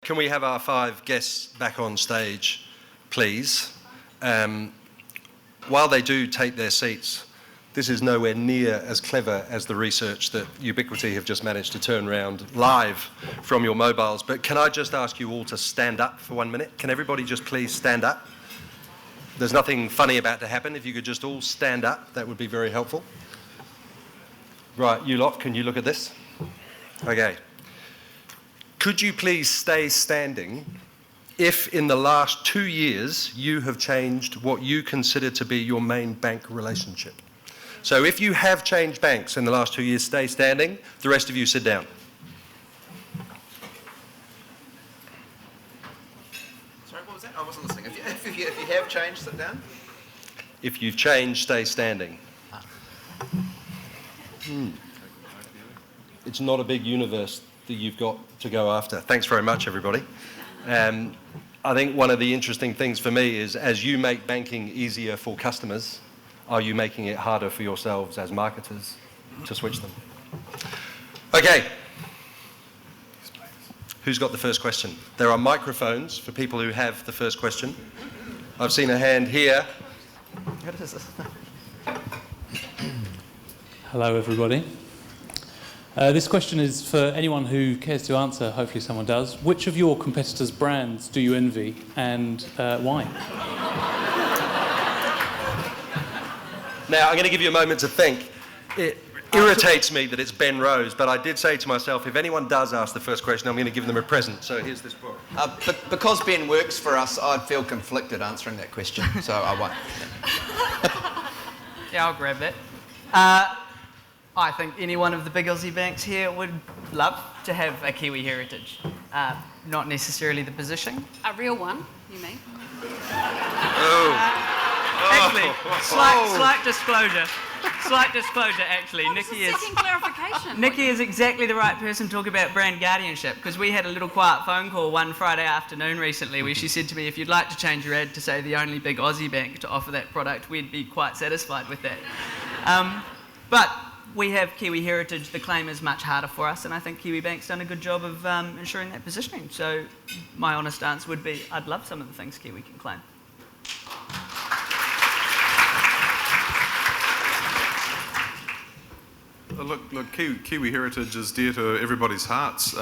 Can we have our 5 guests back on stage, please? While they do take their seats, this is nowhere near as clever as the research that Ubiquity have just managed to turn around live from your mobiles. But can I just ask you all to stand up for 1 minute? Can everybody just please stand up? There's nothing funny about to happen. If you could just all stand up, that would be very helpful. Right, you lot, can you look at this? Okay. Could you please stay standing if in the last 2 years you have changed what you consider to be your main bank relationship? So if you have changed banks in the last 2 years, stay standing. The rest of you sit down. Sorry, what was that? I wasn't listening. If you have changed, sit down. If you've changed, stay standing. It's not a big universe that you've got to go after. Thanks very much, everybody. I think one of the interesting things for me is as you make banking easier for customers, are you making it harder for yourselves as marketers to switch them? Okay. Who's got the first question? There are microphones for people who have the first question. I've seen a hand here. What is this? Hello, everybody. This question is for anyone who cares to answer. Hopefully someone does. Which of your competitors' brands do you envy and why? Now, I'm going to give you a moment to think. It irritates me that it's Ben Rose, but I did say to myself, if anyone does ask the first question, I'm going to give them a present. So here's this book. But because Ben works for us, I'd feel conflicted answering that question, so I won't. Yeah, I'll grab that. I think any one of the big Aussie banks here would love to have a Kiwi heritage. Not necessarily the position. A real one, you mean? Actually, slight disclosure. Slight disclosure, actually. Seeking clarification. Nikki is exactly the right person to talk about brand guardianship, because we had a little quiet phone call one Friday afternoon recently where she said to me, if you'd like to change your ad to say the only big Aussie bank to offer that product, we'd be quite satisfied with that. But we have Kiwi heritage. The claim is much harder for us, and I think Kiwibank's done a good job of ensuring that positioning. So my honest answer would be I'd love some of the things Kiwi can claim. Look, Kiwi heritage is dear to everybody's hearts.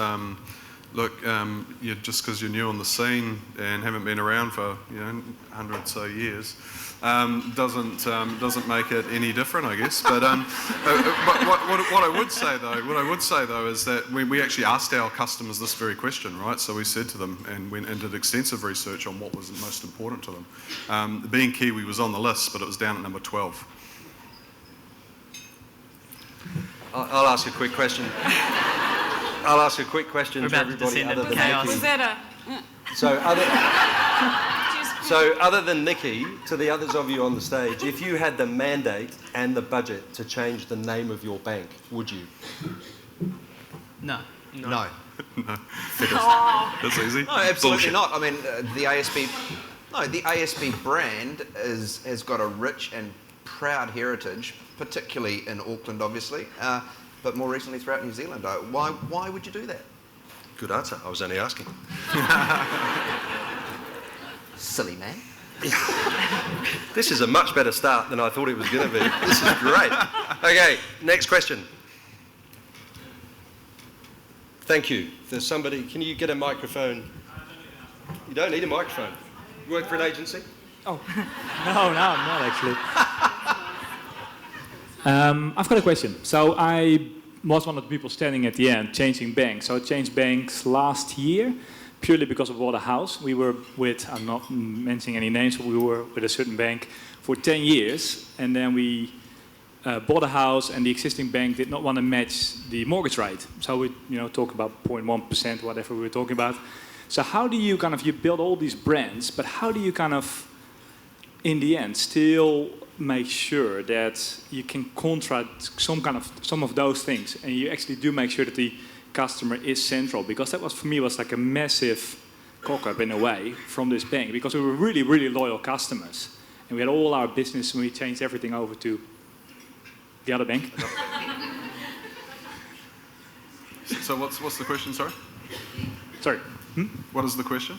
Just because you're new on the scene and haven't been around for 100 or so years, doesn't make it any different, I guess. But what I would say though, is that we actually asked our customers this very question, right? So we said to them and went and did extensive research on what was most important to them. Being Kiwi was on the list, but it was down at number 12. I'll ask a quick question. I'll ask a quick question to everybody other than Nikki. Was that So other than Nikki, to the others of you on the stage, if you had the mandate and the budget to change the name of your bank, would you? No. No. That's easy. No, absolutely Bullshit. not. I mean, the ASB brand has got a rich and proud heritage, particularly in Auckland, obviously, but more recently throughout New Zealand. Why would you do that? Good answer. I was only asking. Silly man. This is a much better start than I thought it was going to be. This is great. Okay, next question. Thank you. If there's somebody, can you get a microphone? You don't need a microphone. You work for an agency? Oh, no, I'm not actually. I've got a question. So I was one of the people standing at the end, changing banks. So I changed banks last year, purely because I bought a house. We were with, I'm not mentioning any names, but we were with a certain bank for 10 years. And then we bought a house, and the existing bank did not want to match the mortgage rate. So we talk about 0.1%, whatever we were talking about. So how do you you build all these brands, but how do you in the end, still make sure that you can contract some of those things, and you actually do make sure that the customer is central? Because that was, for me, was like a massive cock-up in a way from this bank, because we were really, really loyal customers, and we had all our business, and we changed everything over to the other bank. So what's the question? Sorry. What is the question?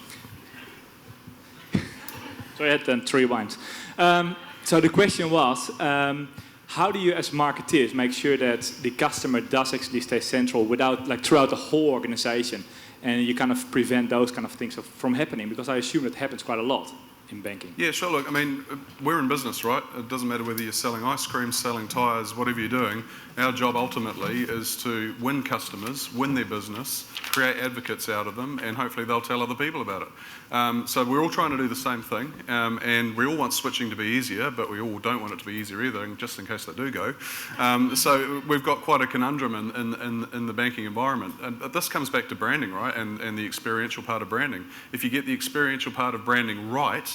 So I had then 3 wines. So the question was, how do you as marketeers make sure that the customer does actually stay central throughout the whole organization, and you kind of prevent those kind of things from happening? Because I assume it happens quite a lot in banking. Yeah, sure. Look, I mean, we're in business, right? It doesn't matter whether you're selling ice cream, selling tyres, whatever you're doing. Our job ultimately is to win customers, win their business, create advocates out of them, and hopefully they'll tell other people about it. So we're all trying to do the same thing, and we all want switching to be easier, but we all don't want it to be easier either, just in case they do go. So we've got quite a conundrum in the banking environment. And this comes back to branding, right, and the experiential part of branding. If you get the experiential part of branding right,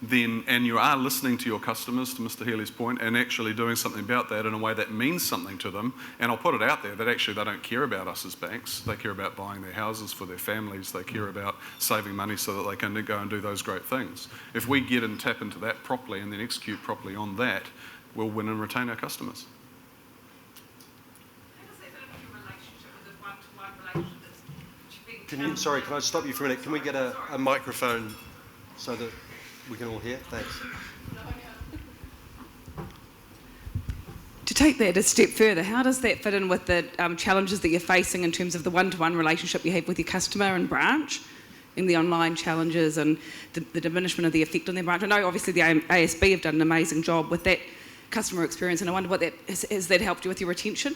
then, and you are listening to your customers, to Mr. Healy's point, and actually doing something about that in a way that means something to them, and I'll put it out there that actually they don't care about us as banks, they care about buying their houses for their families, they care about saving money so that they can go and do those great things. If we get and tap into that properly and then execute properly on that, we'll win and retain our customers. Sorry, can I stop you for a minute? Can we get a microphone so that we can all hear? Thanks. To take that a step further, how does that fit in with the challenges that you're facing in terms of the one-to-one relationship you have with your customer and branch, in the online challenges and the diminishment of the effect on their branch? I know obviously the ASB have done an amazing job with that customer experience, and I wonder what has that helped you with your retention?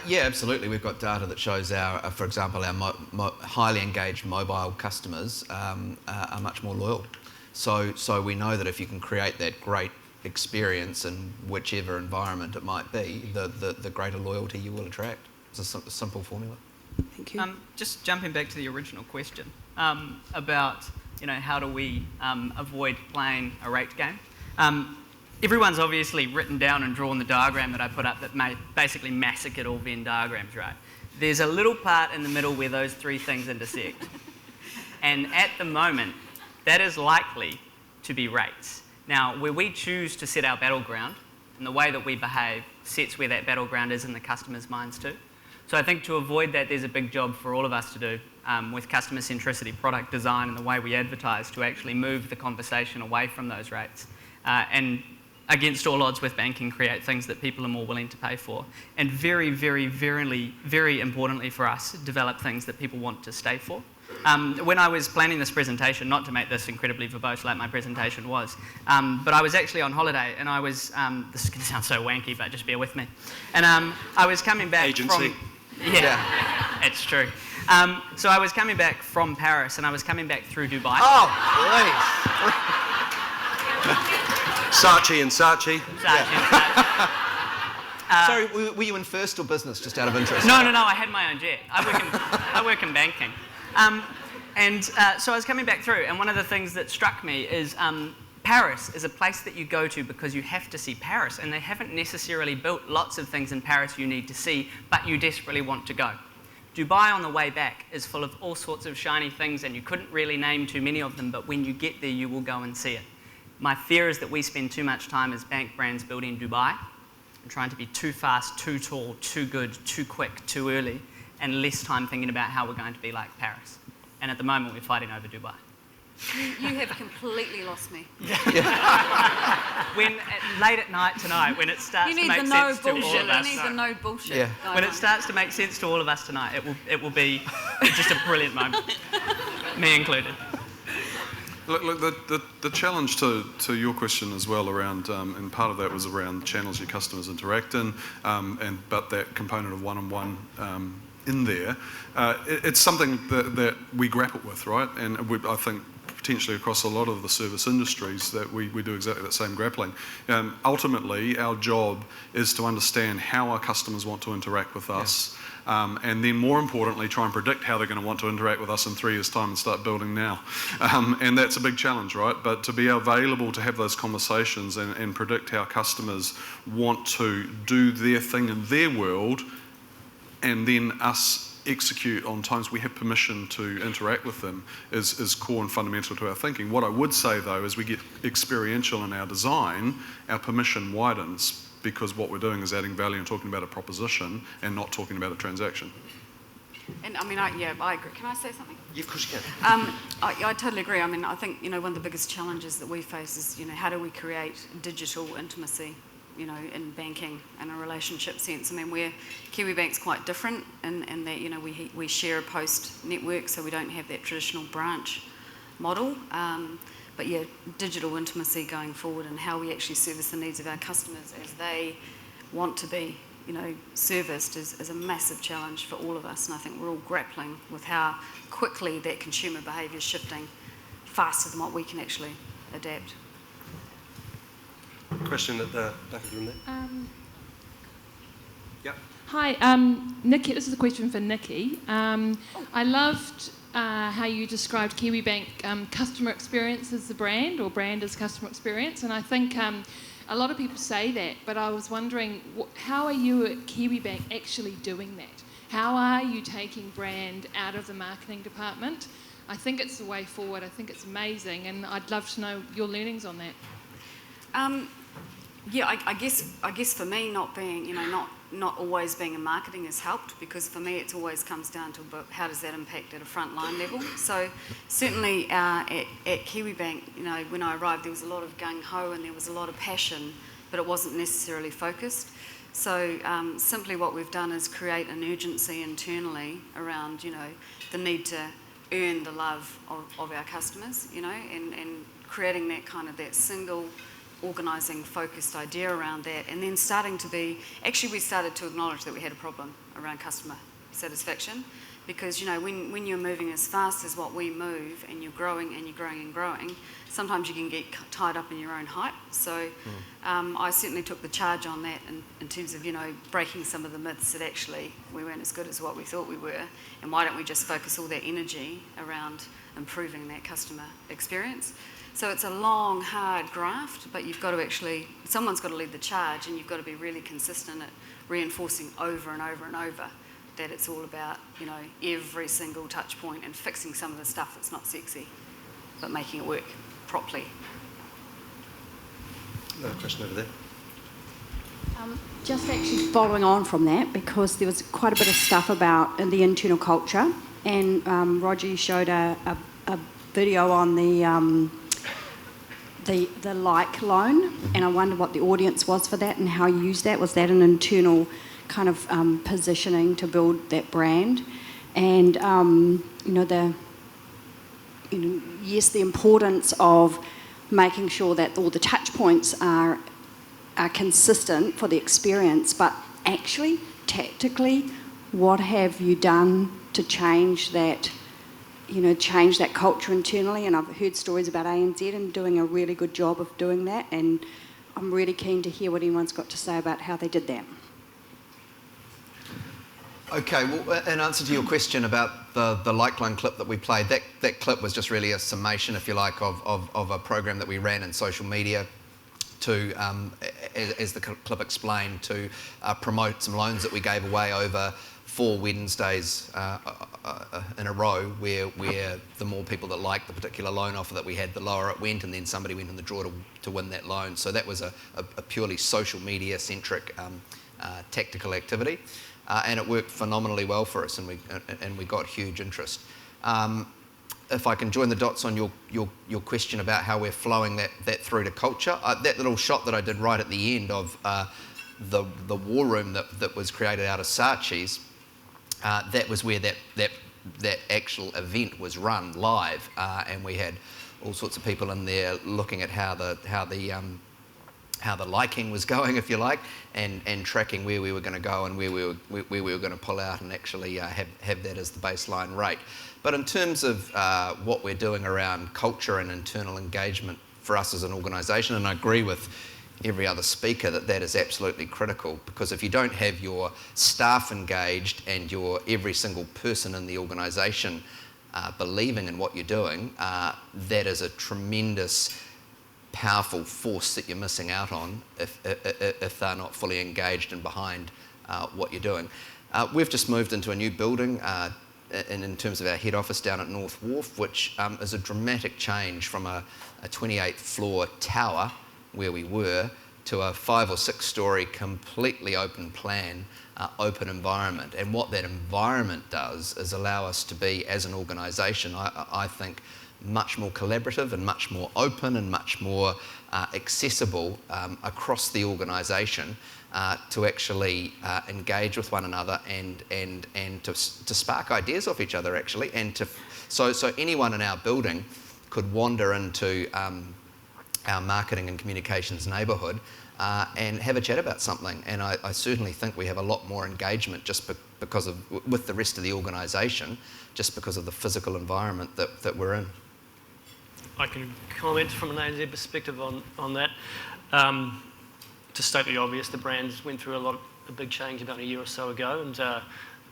Yeah, absolutely. We've got data that shows for example, our highly engaged mobile customers are much more loyal. So we know that if you can create that great experience in whichever environment it might be, the greater loyalty you will attract. It's a simple formula. Thank you. Just jumping back to the original question about how do we avoid playing a rate game. Everyone's obviously written down and drawn the diagram that I put up that basically massacred all Venn diagrams, right? There's a little part in the middle where those 3 things intersect. And at the moment, that is likely to be rates. Now, where we choose to set our battleground, and the way that we behave sets where that battleground is in the customer's minds too. So I think to avoid that, there's a big job for all of us to do with customer centricity, product design, and the way we advertise to actually move the conversation away from those rates. And against all odds with banking, create things that people are more willing to pay for. And very, very, very importantly for us, develop things that people want to stay for. When I was planning this presentation, not to make this incredibly verbose like my presentation was, but I was actually on holiday and I was, this is going to sound so wanky, but just bear with me. And I was coming back from... Yeah, it's true. So I was coming back from Paris and I was coming back through Dubai. Oh, please. Saatchi and Saatchi. Sorry, were you in first or business, just out of interest? No, I had my own jet. I work in banking. So I was coming back through, and one of the things that struck me is Paris is a place that you go to because you have to see Paris, and they haven't necessarily built lots of things in Paris you need to see, but you desperately want to go. Dubai on the way back is full of all sorts of shiny things, and you couldn't really name too many of them, but when you get there, you will go and see it. My fear is that we spend too much time as bank brands building Dubai and trying to be too fast, too tall, too good, too quick, too early, and less time thinking about how we're going to be like Paris. And at the moment, we're fighting over Dubai. You have completely lost me. Late at night tonight, when it starts to make sense to all of us. You need the no bullshit. Yeah. When it starts to make sense to all of us tonight, it will be just a brilliant moment, me included. Look, the challenge to your question as well around, and part of that was around channels your customers interact in, but that component of one-on-one in there, it's something that we grapple with, right? And I think potentially across a lot of the service industries that we do exactly that same grappling. Ultimately, our job is to understand how our customers want to interact with us. And then more importantly, try and predict how they're going to want to interact with us in 3 years' time and start building now. And that's a big challenge, right? But to be available to have those conversations and predict how customers want to do their thing in their world, and then us execute on times we have permission to interact with them is core and fundamental to our thinking. What I would say, though, is we get experiential in our design, our permission widens, because what we're doing is adding value and talking about a proposition and not talking about a transaction. And I mean, I agree. Can I say something? Yeah, of course you can. I totally agree. I mean, I think, one of the biggest challenges that we face is, how do we create digital intimacy, in banking and a relationship sense. I mean, Kiwibank's quite different in that, we share a post network, so we don't have that traditional branch model. But yeah, digital intimacy going forward and how we actually service the needs of our customers as they want to be, serviced is a massive challenge for all of us. And I think we're all grappling with how quickly that consumer behaviour is shifting faster than what we can actually adapt. Question at the back of the room there. Yep. Hi, Nikki. This is a question for Nikki. I loved how you described Kiwibank customer experience as the brand, or brand as customer experience, and I think a lot of people say that, but I was wondering, how are you at Kiwibank actually doing that? How are you taking brand out of the marketing department? I think it's the way forward. I think it's amazing, and I'd love to know your learnings on that. Yeah, I guess for me, not being, not always being in marketing has helped, because for me it always comes down to how does that impact at a frontline level. So certainly at Kiwibank, when I arrived, there was a lot of gung-ho and there was a lot of passion, but it wasn't necessarily focused. So simply what we've done is create an urgency internally around, the need to earn the love of our customers, and creating that single organising focused idea around that, and then we started to acknowledge that we had a problem around customer satisfaction, because when you're moving as fast as what we move and you're growing and you're growing and growing, sometimes you can get tied up in your own hype. So I certainly took the charge on that in terms of breaking some of the myths that actually we weren't as good as what we thought we were, and why don't we just focus all that energy around improving that customer experience. So it's a long, hard graft, but someone's got to lead the charge, and you've got to be really consistent at reinforcing over and over and over that it's all about, every single touch point and fixing some of the stuff that's not sexy, but making it work properly. Another question over there. Just actually following on from that, because there was quite a bit of stuff about the internal culture, and Roger showed a video on the like loan, and I wonder what the audience was for that and how you used that. Was that an internal kind of positioning to build that brand? And yes, the importance of making sure that all the touch points are consistent for the experience, but actually tactically, what have you done to change that culture internally? And I've heard stories about ANZ and doing a really good job of doing that, and I'm really keen to hear what anyone's got to say about how they did that. Okay, well, in answer to your question about the Like-Line clip that we played, that clip was just really a summation, if you like, of a program that we ran in social media to, as the clip explained, to promote some loans that we gave away over 4 Wednesdays in a row, where the more people that liked the particular loan offer that we had, the lower it went, and then somebody went in the draw to win that loan. So that was a purely social media centric tactical activity, and it worked phenomenally well for us, and we got huge interest. If I can join the dots on your question about how we're flowing that through to culture, that little shot that I did right at the end of the war room that was created out of Saatchi's, that was where that actual event was run live, and we had all sorts of people in there looking at how the liking was going, if you like, and tracking where we were going to go and where we were going to pull out, and actually have that as the baseline rate. But in terms of what we're doing around culture and internal engagement for us as an organisation, and I agree with every other speaker that is absolutely critical, because if you don't have your staff engaged and every single person in the organisation believing in what you're doing, that is a tremendous, powerful force that you're missing out on if they're not fully engaged and behind what you're doing. We've just moved into a new building in terms of our head office down at North Wharf, which is a dramatic change from a 28th floor tower where we were to a 5 or 6 story completely open plan, open environment. And what that environment does is allow us to be, as an organisation, I think, much more collaborative and much more open and much more accessible across the organisation to actually engage with one another and to spark ideas off each other, actually, and so anyone in our building could wander into our marketing and communications neighbourhood and have a chat about something. And I certainly think we have a lot more engagement just because of, with the rest of the organisation, just because of the physical environment that we're in. I can comment from an ANZ perspective on that. To state the obvious, the brands went through a big change about a year or so ago, and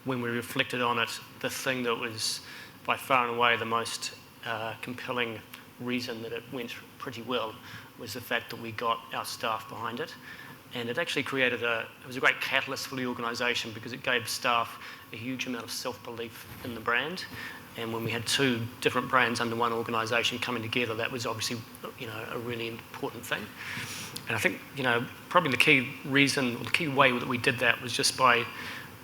when we reflected on it, the thing that was by far and away the most compelling reason that it went pretty well was the fact that we got our staff behind it. And it actually created it was a great catalyst for the organisation, because it gave staff a huge amount of self-belief in the brand. And when we had 2 different brands under one organisation coming together, that was obviously, a really important thing. And I think, probably the key reason, or the key way that we did that was just by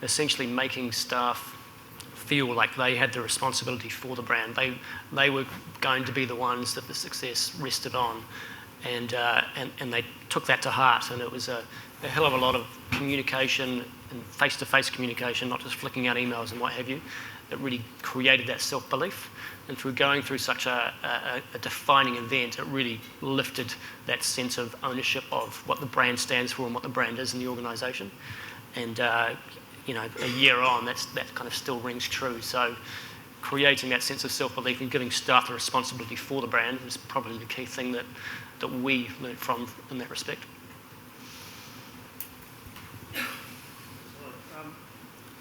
essentially making staff feel like they had the responsibility for the brand. They were going to be the ones that the success rested on. And they took that to heart, and it was a hell of a lot of communication and face-to-face communication, not just flicking out emails and what have you, that really created that self-belief. And through going through such a defining event, it really lifted that sense of ownership of what the brand stands for and what the brand is in the organisation. And a year on, that kind of still rings true. So creating that sense of self-belief and giving staff the responsibility for the brand is probably the key thing that we learned from in that respect.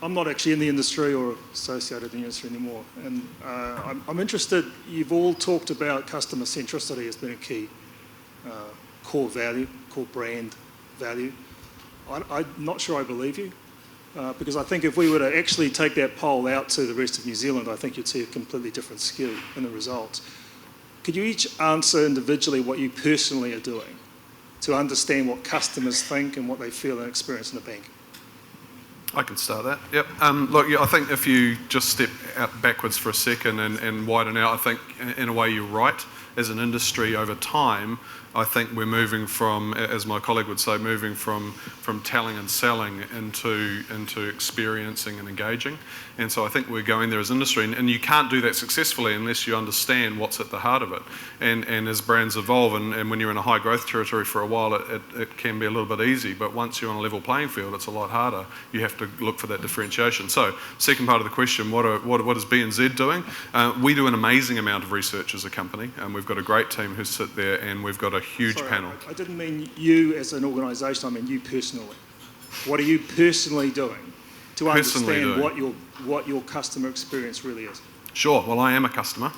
I'm not actually in the industry or associated with the industry anymore, and I'm interested, you've all talked about customer centricity as being a key core value, core brand value. I'm not sure I believe you, because I think if we were to actually take that poll out to the rest of New Zealand, I think you'd see a completely different skew in the results. Could you each answer individually what you personally are doing to understand what customers think and what they feel and experience in the bank? I can start that. Yep. Look, I think if you just step out backwards for a second and widen out, I think in a way you're right. As an industry over time, I think we're moving from, as my colleague would say, moving from telling and selling into experiencing and engaging. And so I think we're going there as industry, and you can't do that successfully unless you understand what's at the heart of it. And as brands evolve, and when you're in a high growth territory for a while, it can be a little bit easy, but once you're on a level playing field, it's a lot harder. You have to look for that differentiation. So second part of the question, what is B&Z doing? We do an amazing amount of research as a company, and we've got a great team who sit there, and we've got a huge panel. I didn't mean you as an organisation, I mean you personally. What are you personally doing to understand what your customer experience really is? Sure. Well, I am a customer.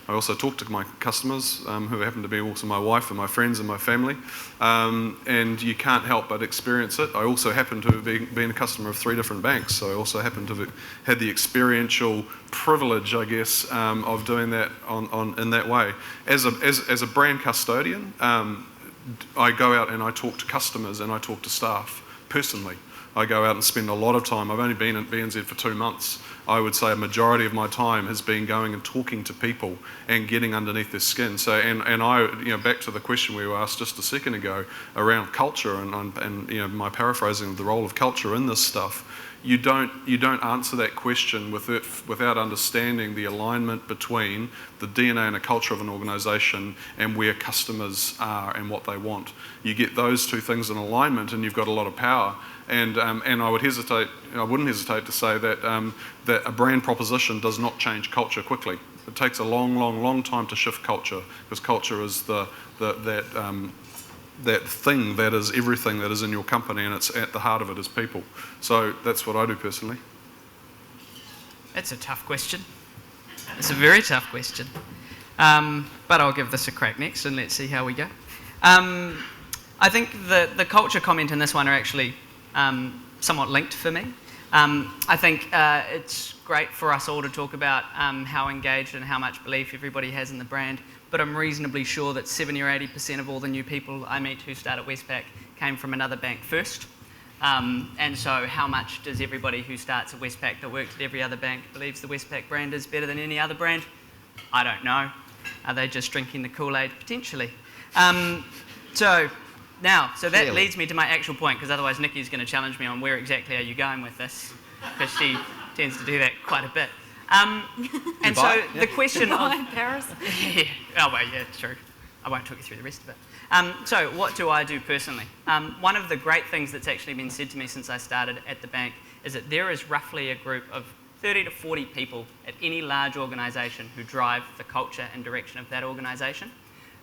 I also talk to my customers, who happen to be also my wife and my friends and my family, and you can't help but experience it. I also happen to have been a customer of 3 different banks, so I also happen to have had the experiential privilege, I guess, of doing that in that way. As a brand custodian, I go out and I talk to customers and I talk to staff personally. I go out and spend a lot of time. I've only been at BNZ for 2 months. I would say a majority of my time has been going and talking to people and getting underneath their skin. So, and I, back to the question we were asked just a second ago around culture and my paraphrasing of the role of culture in this stuff. You don't answer that question without understanding the alignment between the DNA and the culture of an organisation and where customers are and what they want. You get those 2 things in alignment, and you've got a lot of power. And I wouldn't hesitate to say that that a brand proposition does not change culture quickly. It takes a long time to shift culture, because culture is that thing that is everything that is in your company, and it's at the heart of it is people. So that's what I do personally. That's a tough question. It's a very tough question. But I'll give this a crack next, and let's see how we go. I think the culture comment and this one are actually somewhat linked for me. I think it's great for us all to talk about how engaged and how much belief everybody has in the brand, but I'm reasonably sure that 70 or 80% of all the new people I meet who start at Westpac came from another bank first. And so how much does everybody who starts at Westpac that worked at every other bank believes the Westpac brand is better than any other brand? I don't know. Are they just drinking the Kool-Aid? Potentially. So that leads me to my actual point, because otherwise Nikki's going to challenge me on where exactly are you going with this, because she tends to do that quite a bit. And so the question of... Paris? Yeah. Oh, well, yeah, true. I won't talk you through the rest of it. So what do I do personally? One of the great things that's actually been said to me since I started at the bank is that there is roughly a group of 30 to 40 people at any large organisation who drive the culture and direction of that organisation.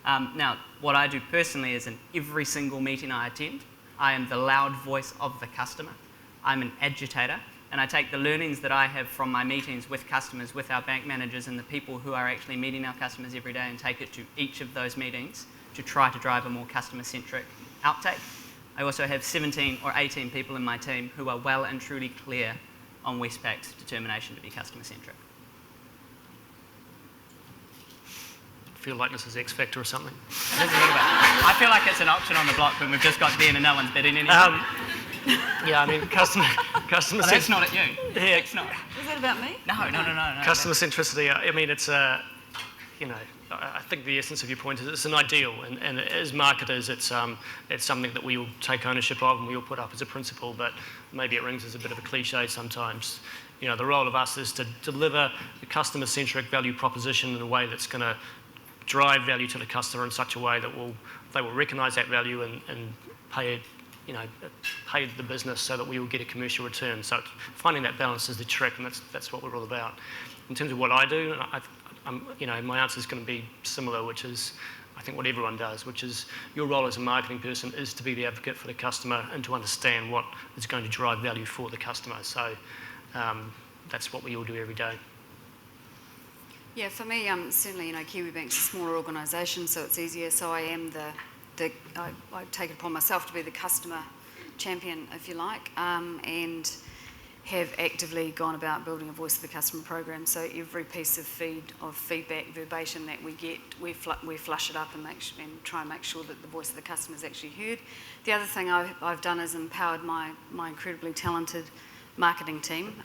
Now, what I do personally is in every single meeting I attend, I am the loud voice of the customer. I'm an agitator, and I take the learnings that I have from my meetings with customers, with our bank managers and the people who are actually meeting our customers every day, and take it to each of those meetings to try to drive a more customer-centric outtake. I also have 17 or 18 people in my team who are well and truly clear on Westpac's determination to be customer-centric. Feel like this is X Factor or something. I feel like it's an auction on the block when we've just got to the end and no one's bidding anything. Yeah, I mean, customer that's not at you. Yeah, it's not. Was that about me? No. Customer centricity. I mean, it's I think the essence of your point is it's an ideal, and as marketers, it's something that we will take ownership of and we will put up as a principle. But maybe it rings as a bit of a cliche sometimes. You know, the role of us is to deliver the customer-centric value proposition in a way that's going to drive value to the customer in such a way that they will recognise that value and pay the business so that we will get a commercial return. So finding that balance is the trick, and that's what we're all about. In terms of what I do, my answer is going to be similar, which is I think what everyone does, which is your role as a marketing person is to be the advocate for the customer and to understand what is going to drive value for the customer. So that's what we all do every day. Yeah, for me, certainly, Kiwibank's a smaller organisation, so it's easier. So I am I take it upon myself to be the customer champion, if you like, and have actively gone about building a Voice of the Customer program. So every piece of feedback verbatim that we get, we flush it up and try and make sure that the voice of the customer is actually heard. The other thing I've done is empowered my incredibly talented marketing team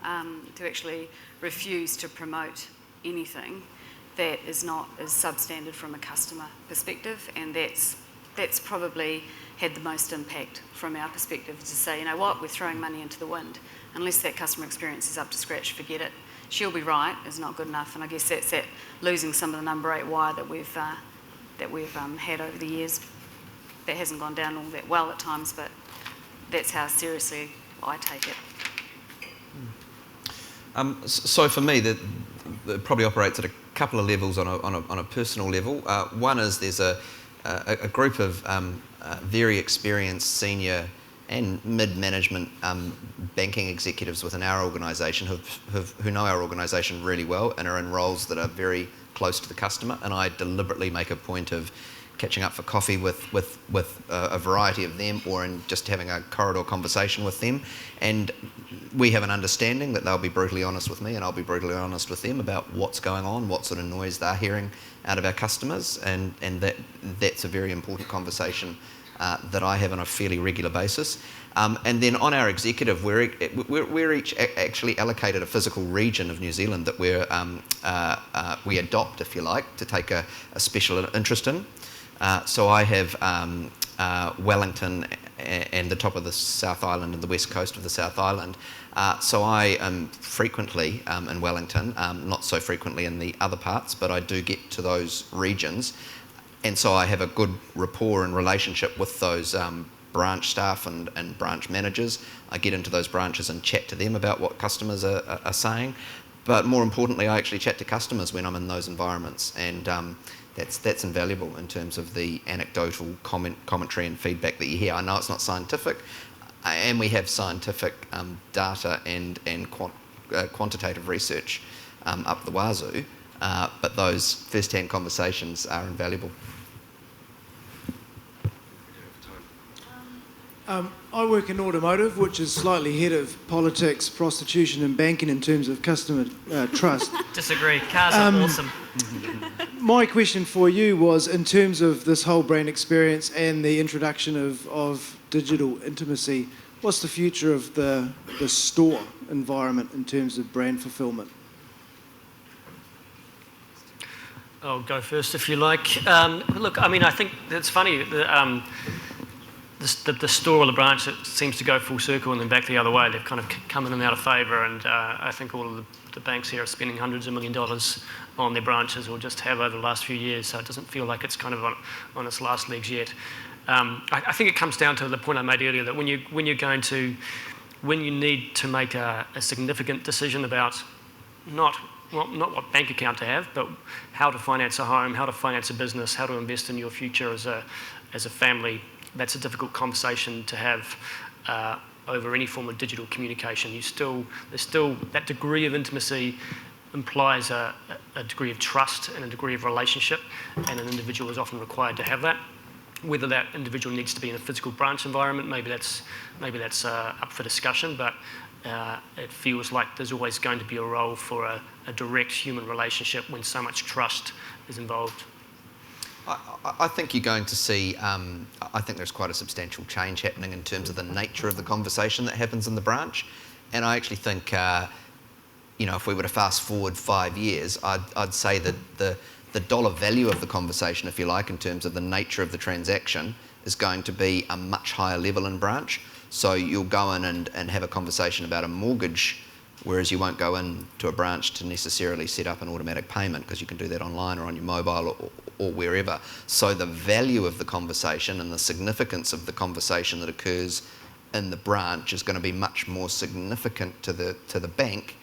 to actually refuse to promote anything that is not as substandard from a customer perspective, and that's probably had the most impact from our perspective, to say, you know what, we're throwing money into the wind. Unless that customer experience is up to scratch, forget it. She'll be right is not good enough, and I guess that's that losing some of the number 8 wire that we've had over the years. That hasn't gone down all that well at times, but that's how seriously I take it. So for me, that probably operates at a couple of levels on a personal level. One is there's a group of very experienced senior and mid-management banking executives within our organisation who know our organisation really well and are in roles that are very close to the customer, and I deliberately make a point of catching up for coffee with a variety of them, or in just having a corridor conversation with them, and we have an understanding that they'll be brutally honest with me and I'll be brutally honest with them about what's going on, what sort of noise they're hearing out of our customers, and that's a very important conversation that I have on a fairly regular basis. And then on our executive, we're each actually allocated a physical region of New Zealand that we adopt, if you like, to take a special interest in. So I have Wellington and the top of the South Island and the west coast of the South Island. So I am frequently in Wellington, not so frequently in the other parts, but I do get to those regions. And so I have a good rapport and relationship with those branch staff and branch managers. I get into those branches and chat to them about what customers are saying. But more importantly, I actually chat to customers when I'm in those environments. And that's invaluable in terms of the anecdotal commentary and feedback that you hear. I know it's not scientific, and we have scientific data and quantitative research up the wazoo, but those first-hand conversations are invaluable. I work in automotive, which is slightly ahead of politics, prostitution and banking in terms of customer trust. Disagree. Cars are awesome. My question for you was, in terms of this whole brand experience and the introduction of digital intimacy, what's the future of the store environment in terms of brand fulfillment? I'll go first if you like. Look, I mean, I think it's funny. The store or the branch, it seems to go full circle and then back the other way. They've kind of come in and out of favour, and I think all of the banks here are spending hundreds of $1 millions on their branches, or just have over the last few years, so it doesn't feel like it's kind of on its last legs yet. I think it comes down to the point I made earlier, that when you need to make a significant decision about not what bank account to have, but how to finance a home, how to finance a business, how to invest in your future as a family, that's a difficult conversation to have over any form of digital communication. There's still that degree of intimacy implies a degree of trust and a degree of relationship, and an individual is often required to have that. Whether that individual needs to be in a physical branch environment, maybe that's up for discussion, but it feels like there's always going to be a role for a direct human relationship when so much trust is involved. I think you're going to see, I think there's quite a substantial change happening in terms of the nature of the conversation that happens in the branch. And I actually think, if we were to fast forward 5 years, I'd say that the dollar value of the conversation, if you like, in terms of the nature of the transaction, is going to be a much higher level in branch. So you'll go in and have a conversation about a mortgage, whereas you won't go into a branch to necessarily set up an automatic payment, because you can do that online or on your mobile or wherever. So the value of the conversation and the significance of the conversation that occurs in the branch is going to be much more significant to the bank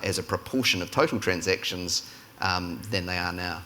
as a proportion of total transactions than they are now.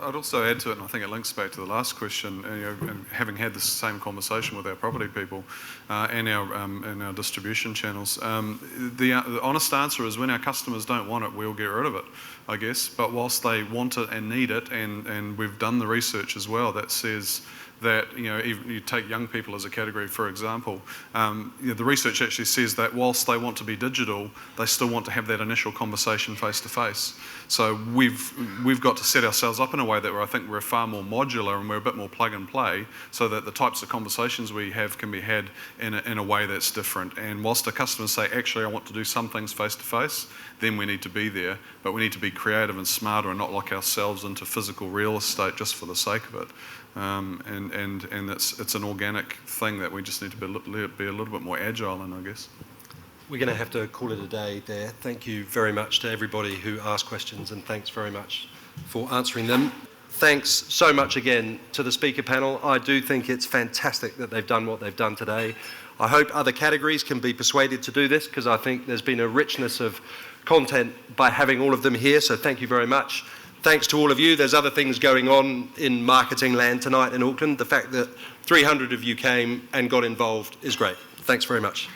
I'd also add to it, and I think it links back to the last question, and having had the same conversation with our property people and our distribution channels, the honest answer is when our customers don't want it, we'll get rid of it, I guess. But whilst they want it and need it, and we've done the research as well that says that, even you take young people as a category, for example, the research actually says that whilst they want to be digital, they still want to have that initial conversation face to face. So we've got to set ourselves up in a way that I think we're far more modular and we're a bit more plug and play, so that the types of conversations we have can be had in a way that's different. And whilst the customers say, actually, I want to do some things face to face, then we need to be there, but we need to be creative and smarter and not lock ourselves into physical real estate just for the sake of it. And it's an organic thing that we just need to be a little bit more agile in, I guess. We're going to have to call it a day there. Thank you very much to everybody who asked questions, and thanks very much for answering them. Thanks so much again to the speaker panel. I do think it's fantastic that they've done what they've done today. I hope other categories can be persuaded to do this, because I think there's been a richness of content by having all of them here, so thank you very much. Thanks to all of you. There's other things going on in marketing land tonight in Auckland. The fact that 300 of you came and got involved is great. Thanks very much.